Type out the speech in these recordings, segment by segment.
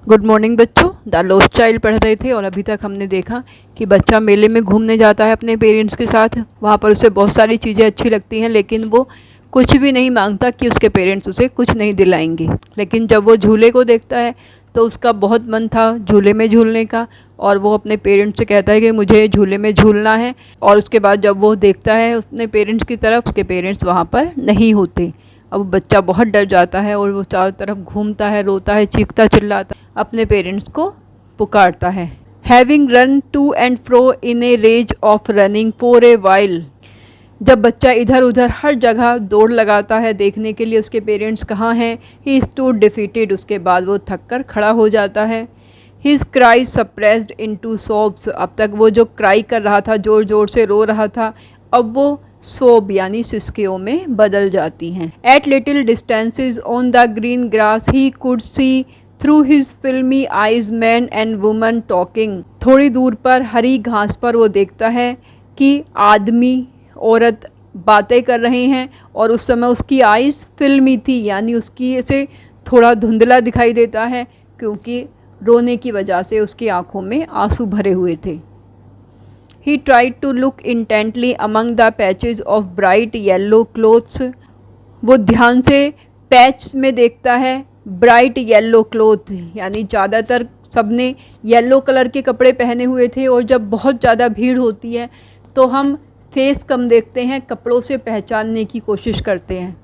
Good morning बच्चों। The lost child पढ़ रहे थे और अभी तक हमने देखा कि बच्चा मेले में घूमने जाता है अपने पेरेंट्स के साथ। वहाँ पर उसे बहुत सारी चीज़ें अच्छी लगती हैं, लेकिन वो कुछ भी नहीं मांगता कि उसके पेरेंट्स उसे कुछ नहीं दिलाएंगे। लेकिन जब वो झूले को देखता है तो उसका बहुत मन था झूले में झूलने का, और वो अपने पेरेंट्स से कहता है कि मुझे झूले में झूलना है। और उसके बाद जब वो देखता है अपने पेरेंट्स की तरफ, उसके पेरेंट्स वहाँ पर नहीं होते। अब बच्चा बहुत डर जाता है और वो चारों तरफ घूमता है, रोता है, चीखता चिल्लाता, अपने पेरेंट्स को पुकारता है। Having run to and fro in a rage of running for a while, जब बच्चा इधर उधर हर जगह दौड़ लगाता है देखने के लिए उसके पेरेंट्स कहाँ हैं, ही स्टूड डिफीटेड, उसके बाद वो थक कर खड़ा हो जाता है। हिज क्राई सप्रेस्ड इनटू सोब्स, अब तक वो जो क्राई कर रहा था, जोर जोर से रो रहा था, अब वो सोब यानी सिसकियों में बदल जाती हैं। At little distances on the green grass he could see through his filmy eyes man and woman talking, थोड़ी दूर पर हरी घास पर वो देखता है कि आदमी औरत बातें कर रहे हैं, और उस समय उसकी आइज़ फिल्मी थी, यानी उसकी से थोड़ा धुंधला दिखाई देता है क्योंकि रोने की वजह से उसकी आंखों में आंसू भरे हुए थे। He tried to look intently among the patches of bright yellow clothes, वो ध्यान से पैच में देखता है, ब्राइट येलो क्लोथ यानी ज़्यादातर सबने येलो कलर के कपड़े पहने हुए थे, और जब बहुत ज़्यादा भीड़ होती है तो हम फेस कम देखते हैं, कपड़ों से पहचानने की कोशिश करते हैं।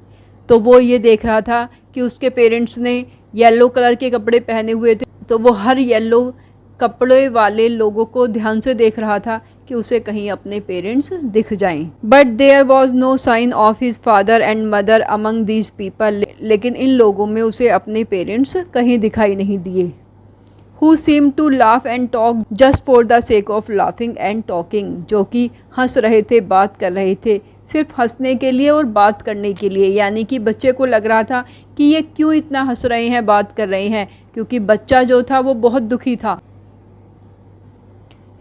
तो वो ये देख रहा था कि उसके पेरेंट्स ने येलो कलर के कपड़े पहने हुए थे, तो वो हर येलो कपड़े वाले लोगों को ध्यान से देख रहा था कि उसे कहीं अपने पेरेंट्स दिख जाएं। But there was no sign of his father and mother among these people, लेकिन इन लोगों में उसे अपने पेरेंट्स कहीं दिखाई नहीं दिए। Who seem to laugh and talk just for the sake of laughing and talking, जो कि हंस रहे थे, बात कर रहे थे, सिर्फ हंसने के लिए और बात करने के लिए। यानी कि बच्चे को लग रहा था कि ये क्यों इतना हंस रहे हैं, बात कर रहे हैं, क्योंकि बच्चा जो था वो बहुत दुखी था।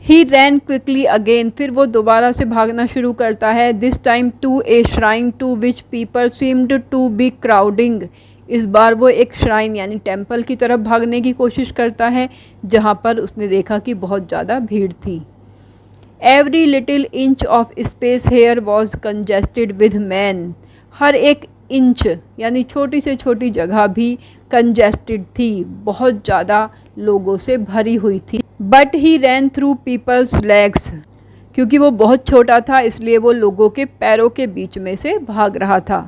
ही रैन क्विकली अगेन, फिर वो दोबारा से भागना शुरू करता है। This time to a shrine to which people seemed to be crowding, इस बार वो एक श्राइन यानी टेम्पल की तरफ भागने की कोशिश करता है जहाँ पर उसने देखा कि बहुत ज़्यादा भीड़ थी। Every little inch of space here was congested with man, हर एक इंच यानी छोटी से छोटी जगह भी कंजेस्टेड थी, बहुत ज़्यादा लोगों से भरी हुई थी। But he ran through people's legs, क्योंकि वो बहुत छोटा था इसलिए वो लोगों के पैरों के बीच में से भाग रहा था।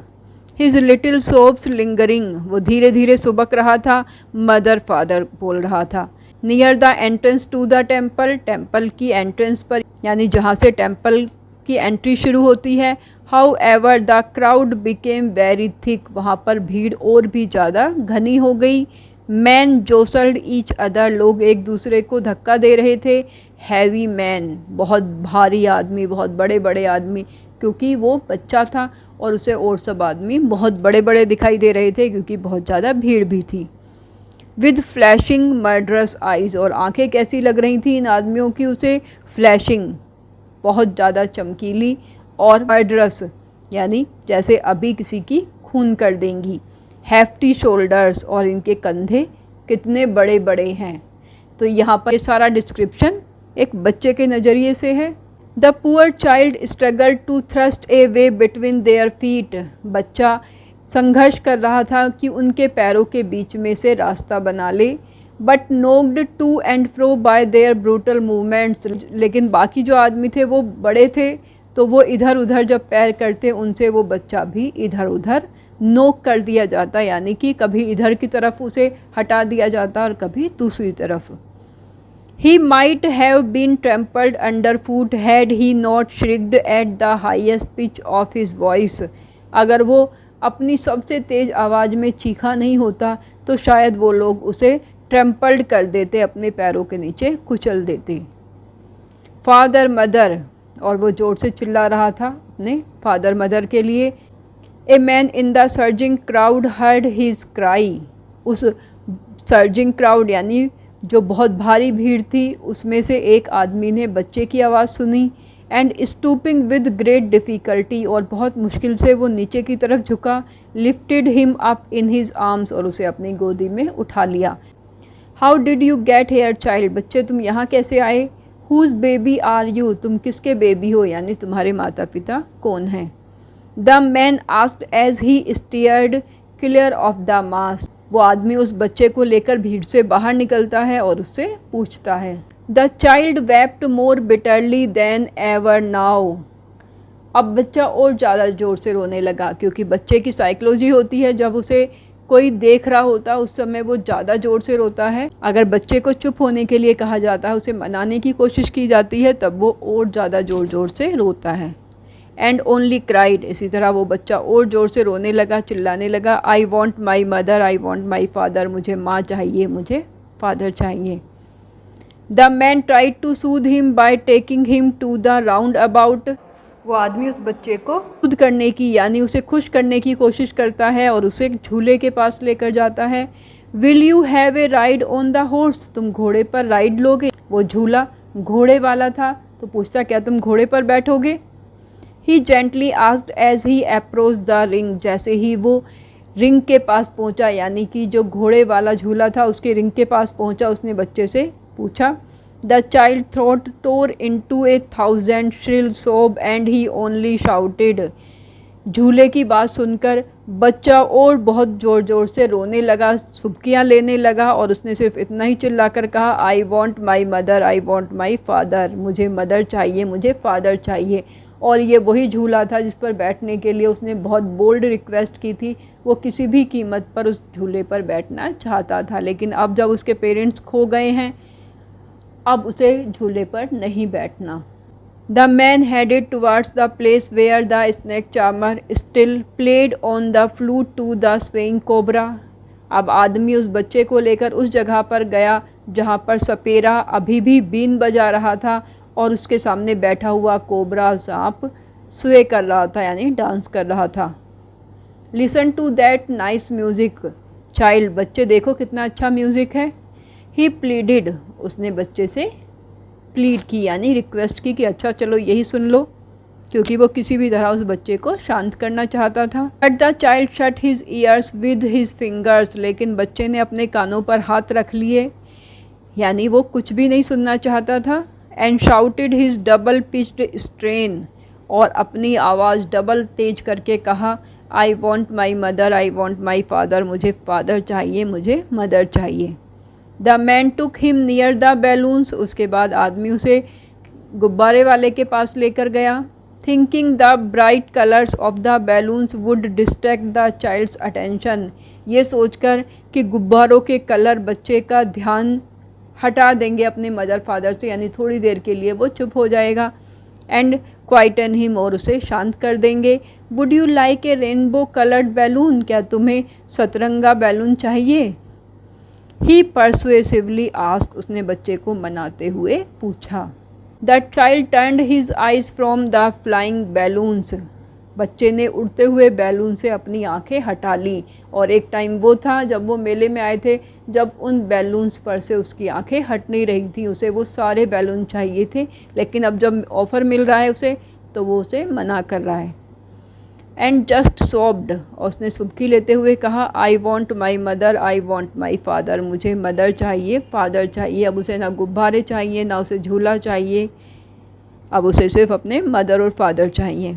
हिज लिटिल सोब्स लिंगरिंग, वो धीरे धीरे सुबक रहा था। मदर फादर बोल रहा था। Near the entrance to the temple, temple की एंट्रेंस पर यानी जहाँ से टेम्पल की एंट्री शुरू होती है। How ever the crowd became very thick, वहाँ पर भीड़ और भी ज़्यादा घनी हो गई। मैन जोसल्ड ईच अदर, लोग एक दूसरे को धक्का दे रहे थे। हैवी मैन, बहुत भारी आदमी, बहुत बड़े बड़े आदमी, क्योंकि वो बच्चा था और उसे और सब आदमी बहुत बड़े बड़े दिखाई दे रहे थे क्योंकि बहुत ज़्यादा भीड़ भी थी। विद फ्लैशिंग मर्डरस आइज़, और आंखें कैसी लग रही थी इन आदमियों की उसे, फ्लैशिंग बहुत ज़्यादा चमकीली, और मर्डरस यानी जैसे अभी किसी की खून कर देंगी। हैफ्टी शोल्डर्स, और इनके कंधे कितने बड़े बड़े हैं। तो यहाँ पर ये सारा डिस्क्रिप्शन एक बच्चे के नज़रिए से है। The poor child struggle to thrust a way between their feet, बच्चा संघर्ष कर रहा था कि उनके पैरों के बीच में से रास्ता बना ले। But knocked to and fro by their brutal movements, लेकिन बाकी जो आदमी थे वो बड़े थे, तो वो इधर उधर जब पैर करते उनसे वो बच्चा भी इधर उधर नोक कर दिया जाता, यानी कि कभी इधर की तरफ उसे हटा दिया जाता और कभी दूसरी तरफ। He might have been trampled underfoot had he not shrieked at the highest pitch of his voice, अगर वो अपनी सबसे तेज़ आवाज़ में चीखा नहीं होता तो शायद वो लोग उसे ट्रैम्पल्ड कर देते, अपने पैरों के नीचे कुचल देते। फादर मदर, और वो ज़ोर से चिल्ला रहा था अपने फादर मदर के लिए। A man in the surging crowd heard his cry, उस सर्जिंग क्राउड यानी जो बहुत भारी भीड़ थी उसमें से एक आदमी ने बच्चे की आवाज़ सुनी। And stooping with great difficulty, और बहुत मुश्किल से वो नीचे की तरफ झुका। Lifted him up in his arms, और उसे अपनी गोदी में उठा लिया। How did you get here child, बच्चे तुम यहाँ कैसे आए। हुज बेबी आर यू, तुम किसके बेबी हो, यानी तुम्हारे माता पिता कौन हैं। The man asked as he steered clear of the mass, वो आदमी उस बच्चे को लेकर भीड़ से बाहर निकलता है और उससे पूछता है। The child wept more bitterly then ever now, अब बच्चा और ज़्यादा ज़ोर से रोने लगा, क्योंकि बच्चे की साइकोलॉजी होती है जब उसे कोई देख रहा होता है उस समय वो ज़्यादा ज़ोर से रोता है। अगर बच्चे को चुप होने के लिए कहा जाता है, उसे मनाने की कोशिश की जाती है, तब वो और ज़्यादा ज़ोर से रोता है। एंड ओनली क्राइड, इसी तरह वो बच्चा और ज़ोर से रोने लगा, चिल्लाने लगा। I want my mother, I want my father, मुझे माँ चाहिए, मुझे फादर चाहिए। The man tried to soothe him by taking him to the roundabout, वो आदमी उस बच्चे को खुद करने की यानी उसे खुश करने की कोशिश करता है और उसे एक झूले के पास लेकर जाता है। Will you have a ride on the horse, तुम घोड़े पर राइड लोगे, वो झूला घोड़े वाला था तो पूछता क्या तुम घोड़े पर बैठोगे। He gently asked as he approach the ring, जैसे ही वो रिंग के पास पहुंचा, यानी कि जो घोड़े वाला झूला था उसके रिंग के पास पहुंचा, उसने बच्चे से पूछा। The child throat tore into a 1000 shrill sob and he only shouted, झूले की बात सुनकर बच्चा और बहुत ज़ोर ज़ोर से रोने लगा, सुबकियाँ लेने लगा और उसने सिर्फ इतना ही चिल्लाकर कहा, आई want my mother, I want my father, मुझे मदर चाहिए, मुझे फादर चाहिए। और ये वही झूला था जिस पर बैठने के लिए उसने बहुत बोल्ड रिक्वेस्ट की थी। वो किसी भी कीमत पर उस झूले पर बैठना चाहता था, लेकिन अब जब उसके पेरेंट्स खो गए हैं, अब उसे झूले पर नहीं बैठना। The man headed towards the place where the snake charmer still played on the flute to the swaying cobra, अब आदमी उस बच्चे को लेकर उस जगह पर गया जहाँ पर सपेरा अभी भी बीन बजा रहा था और उसके सामने बैठा हुआ कोबरा सांप स्वे कर रहा था, यानी डांस कर रहा था। Listen to that nice music child, बच्चे देखो कितना अच्छा म्यूज़िक है। ही प्लीडिड, उसने बच्चे से प्लीड की यानी रिक्वेस्ट की कि अच्छा चलो यही सुन लो, क्योंकि वो किसी भी तरह उस बच्चे को शांत करना चाहता था। But the child shut his years with his fingers, लेकिन बच्चे ने अपने कानों पर हाथ रख लिए, यानी वो कुछ भी नहीं सुनना चाहता था। And shouted his double pitched strain, और अपनी आवाज़ डबल तेज करके कहा, आई want my mother, I want my father, मुझे फादर चाहिए, मुझे मदर चाहिए। The man took him near the balloons, उसके बाद आदमी उसे गुब्बारे वाले के पास लेकर गया। Thinking the bright colours of the balloons would distract the child's attention, ये सोचकर कि गुब्बारों के कलर बच्चे का ध्यान हटा देंगे अपने मदर फादर से, यानी थोड़ी देर के लिए वो चुप हो जाएगा। एंड क्वाइटन हिम, और उसे शांत कर देंगे। Would you like A rainbow coloured balloon, क्या तुम्हें सतरंगा बैलून चाहिए। ही परसुएसिवली आस्क, उसने बच्चे को मनाते हुए पूछा। The child turned his eyes from the flying balloons, बच्चे ने उड़ते हुए बैलून से अपनी आंखें हटा ली। और एक टाइम वो था जब वो मेले में आए थे, जब उन बैलून्स पर से उसकी आंखें हट नहीं रही थी, उसे वो सारे बैलून चाहिए थे, लेकिन अब जब ऑफ़र मिल रहा है उसे, तो वो उसे मना कर रहा है। एंड जस्ट सॉब्ड, और उसने सुबकी लेते हुए कहा, आई want my mother, I want my father, मुझे मदर चाहिए, फादर चाहिए। अब उसे ना गुब्बारे चाहिए, ना उसे झूला चाहिए, अब उसे सिर्फ अपने मदर और फादर चाहिए।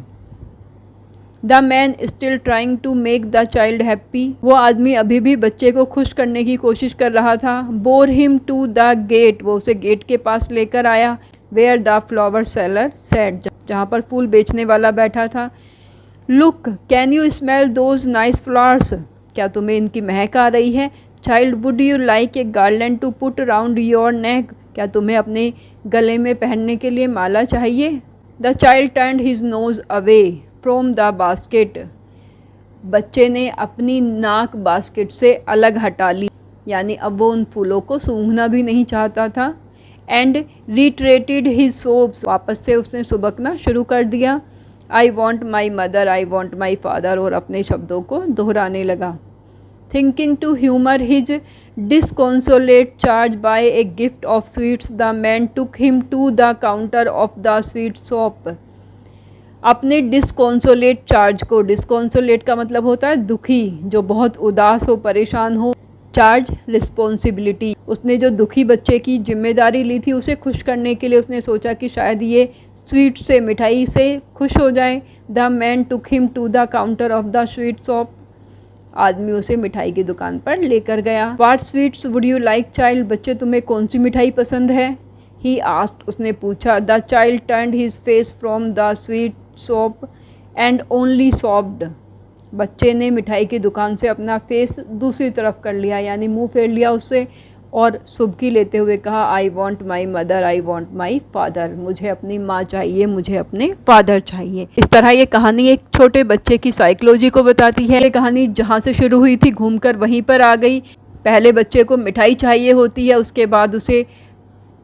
The man still trying to make the child happy, वो आदमी अभी भी बच्चे को खुश करने की कोशिश कर रहा था। Bore him to the gate, वो उसे गेट के पास लेकर आया। Where the flower seller sat, जहाँ पर फूल बेचने वाला बैठा था। Look can you smell those nice flowers, क्या तुम्हें इनकी महक आ रही है। Child would you like a garland to put around your neck, क्या तुम्हें अपने गले में पहनने के लिए माला चाहिए। The child turned his nose away from the basket, बच्चे ने अपनी नाक बास्केट से अलग हटा ली, यानी अब वो उन फूलों को सूंघना भी नहीं चाहता था। एंड रिट्रेटेड हिज सोब्स, वापस से उसने सुबकना शुरू कर दिया। I want my mother, I want my father, और अपने शब्दों को दोहराने लगा। Thinking to humour his disconsolate charge by a gift of sweets, the man took him to the counter of the sweet shop, अपने डिसकॉन्सोलेट चार्ज को, डिसकॉन्सोलेट का मतलब होता है दुखी, जो बहुत उदास हो, परेशान हो, चार्ज रिस्पॉन्सिबिलिटी। उसने जो दुखी बच्चे की जिम्मेदारी ली थी उसे खुश करने के लिए उसने सोचा कि शायद ये स्वीट से, मिठाई से खुश हो जाए। The man took him to the counter of the sweet shop. आदमी उसे मिठाई की दुकान पर लेकर गया। What sweets would you like child? बच्चे तुम्हें कौन सी मिठाई पसंद है? ही आस्क्ड, उसने पूछा। The child turned his face from the sweet shop and only sobbed. बच्चे ने मिठाई की दुकान से अपना फेस दूसरी तरफ कर लिया, यानी मुंह फेर लिया उससे, और सुबकी लेते हुए कहा, आई want my mother, I want my father. मुझे अपनी माँ चाहिए, मुझे अपने फादर चाहिए। इस तरह ये कहानी एक छोटे बच्चे की साइकोलॉजी को बताती है। ये कहानी जहाँ से शुरू हुई थी घूमकर वहीं पर आ गई। पहले बच्चे को मिठाई चाहिए होती है, उसके बाद उसे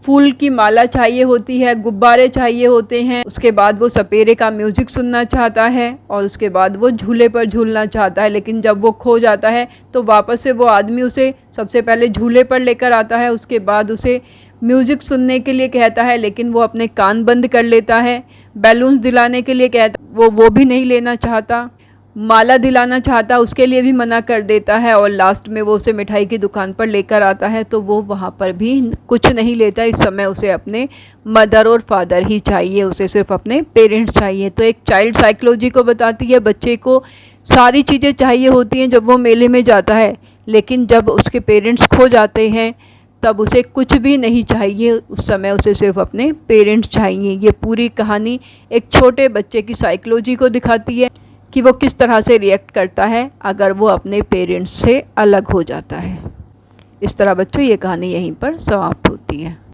फूल की माला चाहिए होती है, गुब्बारे चाहिए होते हैं, उसके बाद वो सपेरे का म्यूज़िक सुनना चाहता है, और उसके बाद वो झूले पर झूलना चाहता है। लेकिन जब वो खो जाता है तो वापस से वो आदमी उसे सबसे पहले झूले पर लेकर आता है, उसके बाद उसे म्यूज़िक सुनने के लिए कहता है, लेकिन वो अपने कान बंद कर लेता है। बैलून्स दिलाने के लिए कहता, वो भी नहीं लेना चाहता। माला दिलाना चाहता, उसके लिए भी मना कर देता है, और लास्ट में वो उसे मिठाई की दुकान पर लेकर आता है तो वो वहाँ पर भी कुछ नहीं लेता। इस समय उसे अपने मदर और फादर ही चाहिए, उसे सिर्फ अपने पेरेंट्स चाहिए। तो एक चाइल्ड साइकोलॉजी को बताती है। बच्चे को सारी चीज़ें चाहिए होती हैं जब वो मेले में जाता है, लेकिन जब उसके पेरेंट्स खो जाते हैं तब उसे कुछ भी नहीं चाहिए, उस समय उसे सिर्फ अपने पेरेंट्स चाहिए। ये पूरी कहानी एक छोटे बच्चे की साइकोलॉजी को दिखाती है कि वो किस तरह से रिएक्ट करता है अगर वो अपने पेरेंट्स से अलग हो जाता है। इस तरह बच्चों ये कहानी यहीं पर समाप्त होती है।